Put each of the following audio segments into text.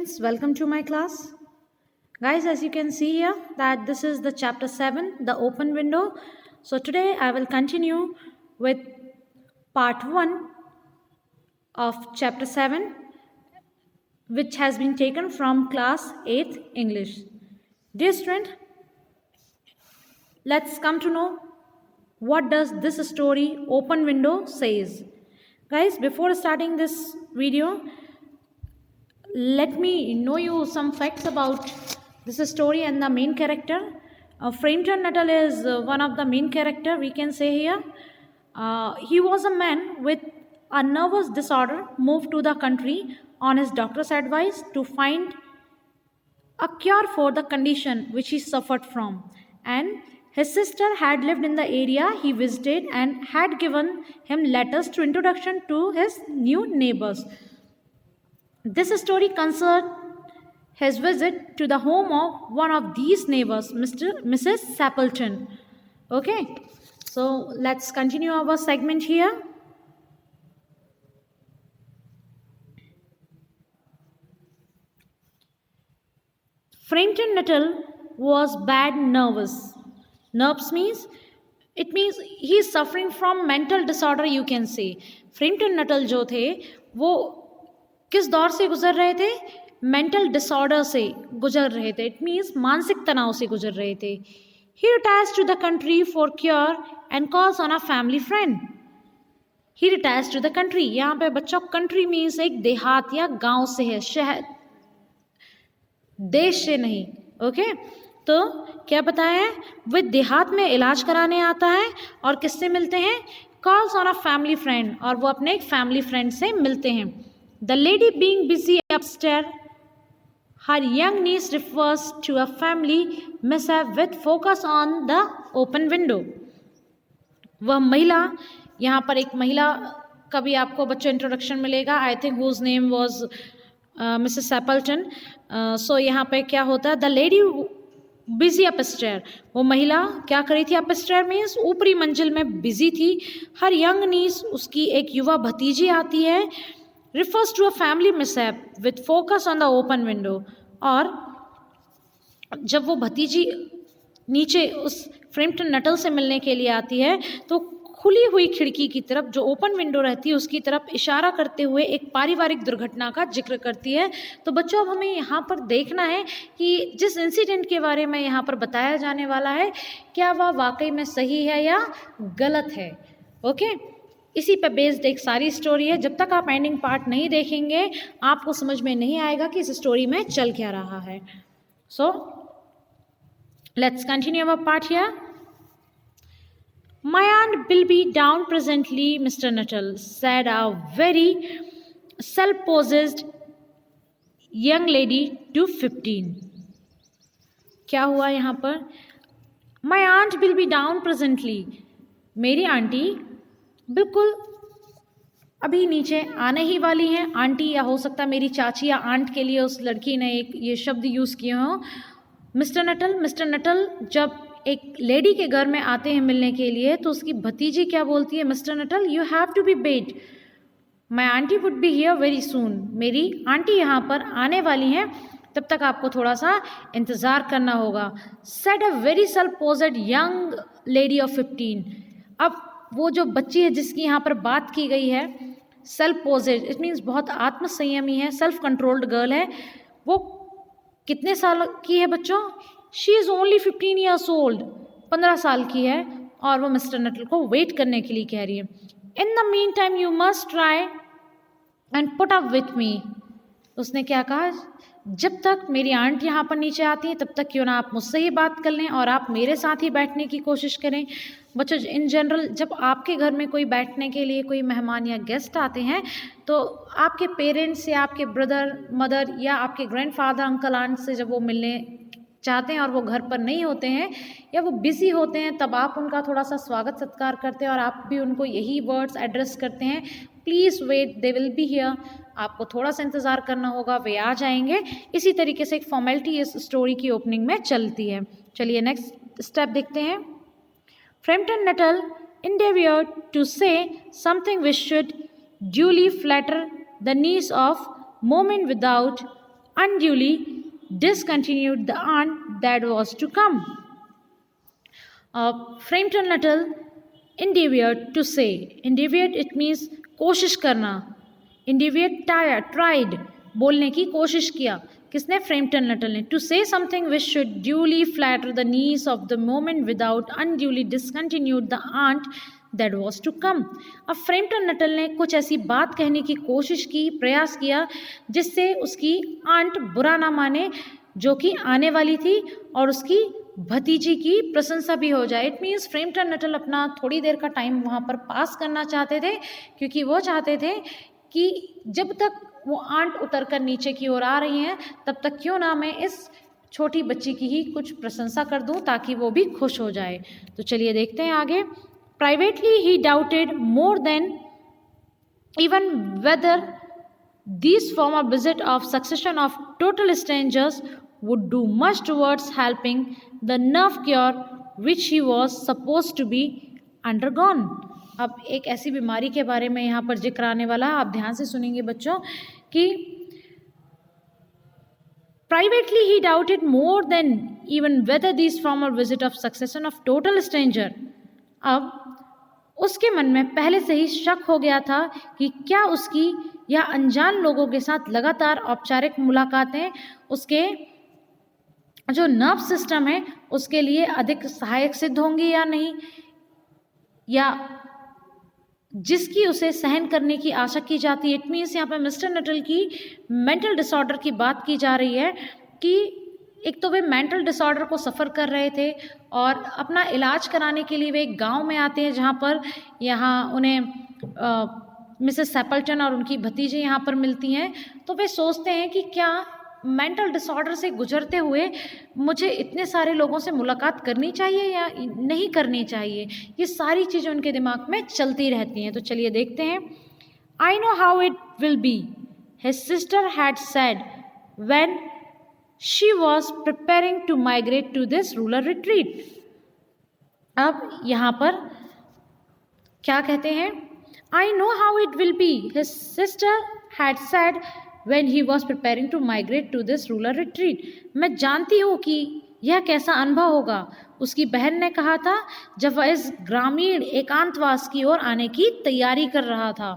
students, welcome to my class. Guys, as you can see here that this is the chapter 7, the open window. So today I will continue with part 1 of chapter 7, which has been taken from class 8th English. Dear student, let's come to know what does this story open window says. Guys, before starting this video, let me know you some facts about this story and the main character. Frampton Nuttall is one of the main character, we can say here. He was a man with a nervous disorder, moved to the country on his doctor's advice to find a cure for the condition which he suffered from. And his sister had lived in the area he visited and had given him letters to introduction to his new neighbors. This story concerned his visit to the home of one of these neighbors, Mrs. Sappleton. Okay, so let's continue our segment here. Frampton Nuttall was bad nervous. Nerves means, it means he is suffering from mental disorder, you can say. Frampton Nuttall जो थे वो किस दौर से गुजर रहे थे? Mental disorder से गुजर रहे थे. इट मीन्स मानसिक तनाव से गुजर रहे थे. He retires to the country for cure and calls on a family friend. He retires to the country, यहाँ पे बच्चों कंट्री मीन्स एक देहात या गांव से है, शहर, देश से नहीं. ओके, तो क्या बताया है? वो देहात में इलाज कराने आता है और किससे मिलते हैं? Calls on a family friend, और वो अपने एक फैमिली फ्रेंड से मिलते हैं. The lady being busy upstairs, her young niece refers to a family mishap with focus on the open window. वह महिला, यहाँ पर एक महिला का भी आपको बच्चों इंट्रोडक्शन मिलेगा. I think whose name was Mrs Stapleton. So यहाँ पे क्या होता है? द लेडी बिजी अपस्टेयर, वो महिला क्या करी थी? अपस्टेयर मीन्स ऊपरी मंजिल में बिजी थी. हर यंग नीस, उसकी एक युवा भतीजी आती है. refers to a family mishap with focus on the open window. और जब वो भतीजी नीचे उस फ्रैम्पटन नटल से मिलने के लिए आती है तो खुली हुई खिड़की की तरफ, जो ओपन विंडो रहती है, उसकी तरफ इशारा करते हुए एक पारिवारिक दुर्घटना का जिक्र करती है. तो बच्चों, अब हमें यहाँ पर देखना है कि जिस इंसिडेंट के बारे में यहाँ पर बताया जाने वाला है, क्या वह वाकई में सही है या गलत है. ओके, इसी पे बेस्ड एक सारी स्टोरी है. जब तक आप एंडिंग पार्ट नहीं देखेंगे आपको समझ में नहीं आएगा कि इस स्टोरी में चल क्या रहा है. So let's continue our part here. My aunt will be down presently Mister Nuttel, said a very self possessed young lady to 15. क्या हुआ यहाँ पर? My aunt will be down presently, मेरी आंटी बिल्कुल अभी नीचे आने ही वाली हैं. आंटी, या हो सकता मेरी चाची या आंट के लिए उस लड़की ने एक ये शब्द यूज़ किए हों. मिस्टर नटल जब एक लेडी के घर में आते हैं मिलने के लिए तो उसकी भतीजी क्या बोलती है? Mister Nuttel, you have to be wait, my aunty would be here very soon. मेरी आंटी यहाँ पर आने वाली हैं, तब तक आपको थोड़ा सा इंतज़ार करना होगा. Said a very self possessed young lady of 15. अब वो जो बच्ची है जिसकी यहाँ पर बात की गई है, सेल्फ पोजेड, इट मीन्स बहुत आत्मसंयमी है, सेल्फ कंट्रोल्ड गर्ल है. वो कितने साल की है बच्चों? She is only 15 years old, 15 साल की है, और वो मिस्टर नटल को वेट करने के लिए कह रही है. In the mean time you must try and put up with me. उसने क्या कहा? जब तक मेरी आंट यहाँ पर नीचे आती है तब तक क्यों ना आप मुझसे ही बात कर लें और आप मेरे साथ ही बैठने की कोशिश करें. बच्चों, इन जनरल जब आपके घर में कोई बैठने के लिए कोई मेहमान या गेस्ट आते हैं तो आपके पेरेंट्स या आपके ब्रदर मदर या आपके ग्रैंडफादर अंकल आंट से जब वो मिलने चाहते हैं और वो घर पर नहीं होते हैं या वो बिज़ी होते हैं, तब आप उनका थोड़ा सा स्वागत सत्कार करते हैं और आप भी उनको यही वर्ड्स एड्रेस करते हैं, please wait, they will be here. आपको थोड़ा सा इंतज़ार करना होगा, वे आ जाएंगे. इसी तरीके से एक फॉर्मेलिटी इस स्टोरी की ओपनिंग में चलती है. चलिए नेक्स्ट स्टेप देखते हैं. Frampton Nuttall endeavored to say something which should duly flatter the niece of moment without unduly discontinued the aunt that was to come. Frampton Nuttall endeavored to say, endeavored it means कोशिश करना, endeavored tried बोलने की कोशिश किया, किसने? Framton Nuttel ने, to say something which should duly flatter the needs of the moment without unduly discontinued the aunt that was to come. अब Framton Nuttel ने कुछ ऐसी बात कहने की कोशिश की, प्रयास किया जिससे उसकी आंट बुरा ना माने जो कि आने वाली थी और उसकी भतीजी की प्रशंसा भी हो जाए। इट मीन्स फ्रेम्पटन नटल अपना थोड़ी देर का टाइम वहाँ पर पास करना चाहते थे, क्योंकि वो चाहते थे कि जब तक वो आंट उतर कर नीचे की ओर आ रही हैं तब तक क्यों ना मैं इस छोटी बच्ची की ही कुछ प्रशंसा कर दूं ताकि वो भी खुश हो जाए। तो चलिए देखते हैं आगे। Privately he doubted more than even whether this farmer visit of succession of total strangers would do much towards helping the nerve cure which he was supposed to be undergone। अब एक ऐसी बीमारी के बारे में यहाँ पर जिक्र आने वाला है, आप ध्यान से सुनेंगे बच्चों, कि privately he doubted more than even whether this formal visit of succession of total stranger। अब उसके मन में पहले से ही शक हो गया था कि क्या उसकी या अनजान लोगों के साथ लगातार औपचारिक मुलाकातें उसके जो नर्व सिस्टम है उसके लिए अधिक सहायक सिद्ध होंगी या नहीं, या जिसकी उसे सहन करने की आशा की जाती है। इट मीन्स यहाँ पर मिस्टर नटल की मेंटल डिसऑर्डर की बात की जा रही है कि एक तो वे मेंटल डिसऑर्डर को सफ़र कर रहे थे और अपना इलाज कराने के लिए वे एक गांव में आते हैं जहाँ पर उन्हें मिसेस सैपल्टन और उनकी भतीजी यहाँ पर मिलती हैं। तो वे सोचते हैं कि क्या मेंटल डिसऑर्डर से गुजरते हुए मुझे इतने सारे लोगों से मुलाकात करनी चाहिए या नहीं करनी चाहिए, ये सारी चीज़ें उनके दिमाग में चलती रहती हैं। तो चलिए देखते हैं। I know how it will be his sister had said when she was preparing to migrate to this rural retreat. अब यहाँ पर क्या कहते हैं? I know how it will be his sister had said when he was preparing to migrate to this rural retreat। मैं जानती हूँ कि यह कैसा अनुभव होगा, उसकी बहन ने कहा था जब वह इस ग्रामीण एकांतवास की ओर आने की तैयारी कर रहा था।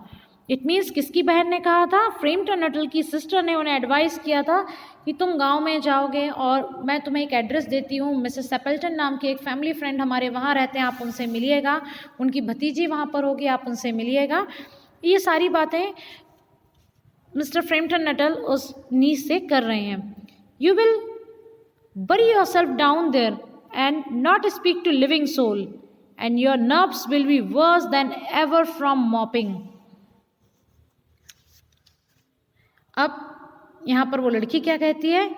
इट मीन्स किसकी बहन ने कहा था? फ्रेम्पटन नटल की सिस्टर ने उन्हें एडवाइस किया था कि तुम गांव में जाओगे और मैं तुम्हें एक एड्रेस देती हूँ, मिसेस सैपल्टन नाम की एक फैमिली फ्रेंड हमारे वहाँ रहते हैं, आप उनसे मिलिएगा, उनकी भतीजी वहाँ पर होगी, आप उनसे मिलिएगा। ये सारी बातें मिस्टर फ्रेम्पटन नटल उस नीज से कर रहे हैं। You will bury yourself down there and not speak to living soul and your nerves will be worse than ever from moping. अब यहाँ पर वो लड़की क्या कहती है?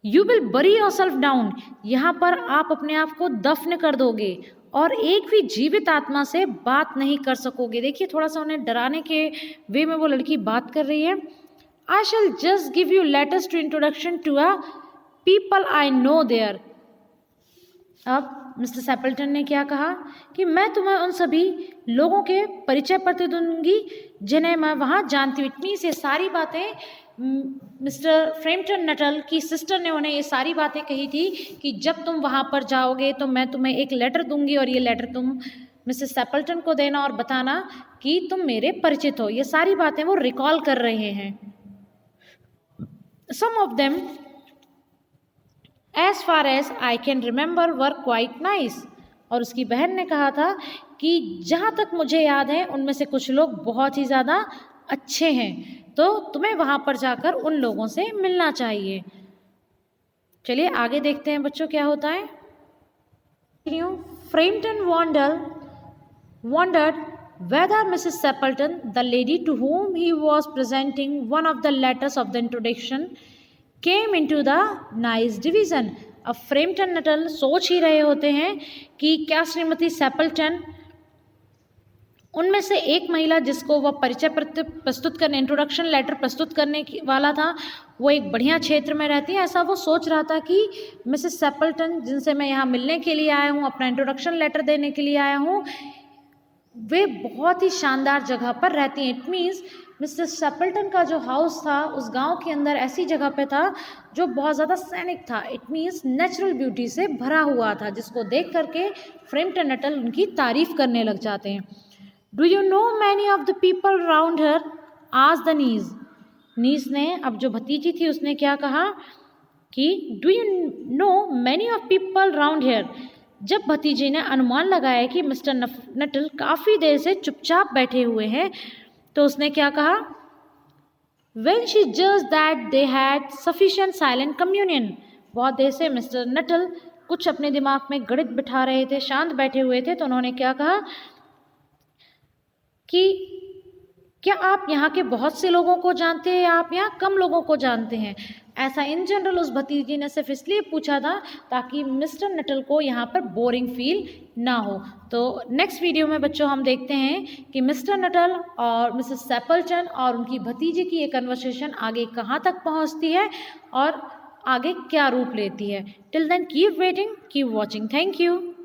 You will bury yourself down, यहाँ पर आप अपने आप को दफन कर दोगे और एक भी जीवित आत्मा से बात नहीं कर सकोगे। देखिए थोड़ा सा उन्हें डराने के वे में वो लड़की बात कर रही है। I shall just give you letters to introduction to a people I know there. अब मिस्टर सैपल्टन ने क्या कहा कि मैं तुम्हें उन सभी लोगों के परिचय पत्र दूंगी जिन्हें मैं वहाँ जानती हूँ। इतनी से सारी बातें मिस्टर फ्रेम्पटन नटल की सिस्टर ने उन्हें ये सारी बातें कही थी कि जब तुम वहाँ पर जाओगे तो मैं तुम्हें एक लेटर दूंगी और ये लेटर तुम मिसेस सैपल्टन को देना और बताना कि तुम मेरे परिचित हो। ये सारी बातें वो रिकॉल कर रहे हैं। Some of them as far as I can remember were quite nice. और उसकी बहन ने कहा था कि जहाँ तक मुझे याद है उनमें से कुछ लोग बहुत ही ज़्यादा अच्छे हैं, तो तुम्हें वहाँ पर जाकर उन लोगों से मिलना चाहिए। चलिए आगे देखते हैं बच्चों क्या होता है। फ्रेम्पटन wondered whether Mrs. Sappleton, the lady to whom he was presenting one of the letters of the introduction, came into the nice division। अब फ्रेम्पटन नटल सोच ही रहे होते हैं कि क्या श्रीमती सैपल्टन उनमें से एक महिला जिसको वह परिचय पत्र प्रस्तुत करने, इंट्रोडक्शन लेटर प्रस्तुत करने वाला था, वो एक बढ़िया क्षेत्र में रहती है। ऐसा वो सोच रहा था कि मिसेस सैपल्टन जिनसे मैं यहाँ मिलने के लिए आया हूँ, अपना इंट्रोडक्शन लेटर देने के लिए आया हूँ, वे बहुत ही शानदार जगह पर रहती हैं। इट मीन्स मिस्टर सेपल्टन का जो हाउस था उस गांव के अंदर ऐसी जगह पे था जो बहुत ज़्यादा सैनिक था, इट मीन्स नेचुरल ब्यूटी से भरा हुआ था, जिसको देख करके फ्रैम्पटन नटल उनकी तारीफ करने लग जाते हैं। Do you know many of the people round here, आज द नीज। नीस ने, अब जो भतीजी थी, उसने क्या कहा कि do you know many of people round here. जब भतीजे ने अनुमान लगाया कि मिस्टर नटल काफ़ी देर से चुपचाप बैठे हुए हैं, तो उसने क्या कहा, वेन शी जज that they had sufficient silent communion. बहुत देर से मिस्टर नटल कुछ अपने दिमाग में गणित बिठा रहे थे, शांत बैठे हुए थे, तो उन्होंने क्या कहा कि क्या आप यहाँ के बहुत से लोगों को जानते हैं या आप यहाँ कम लोगों को जानते हैं। ऐसा इन जनरल उस भतीजी ने सिर्फ इसलिए पूछा था ताकि मिस्टर नटल को यहाँ पर बोरिंग फील ना हो। तो नेक्स्ट वीडियो में बच्चों हम देखते हैं कि मिस्टर नटल और मिसेस सेपल्टन और उनकी भतीजी की ये कन्वर्सेशन आगे कहाँ तक पहुँचती है और आगे क्या रूप लेती है। Till then keep waiting, keep watching. Thank you.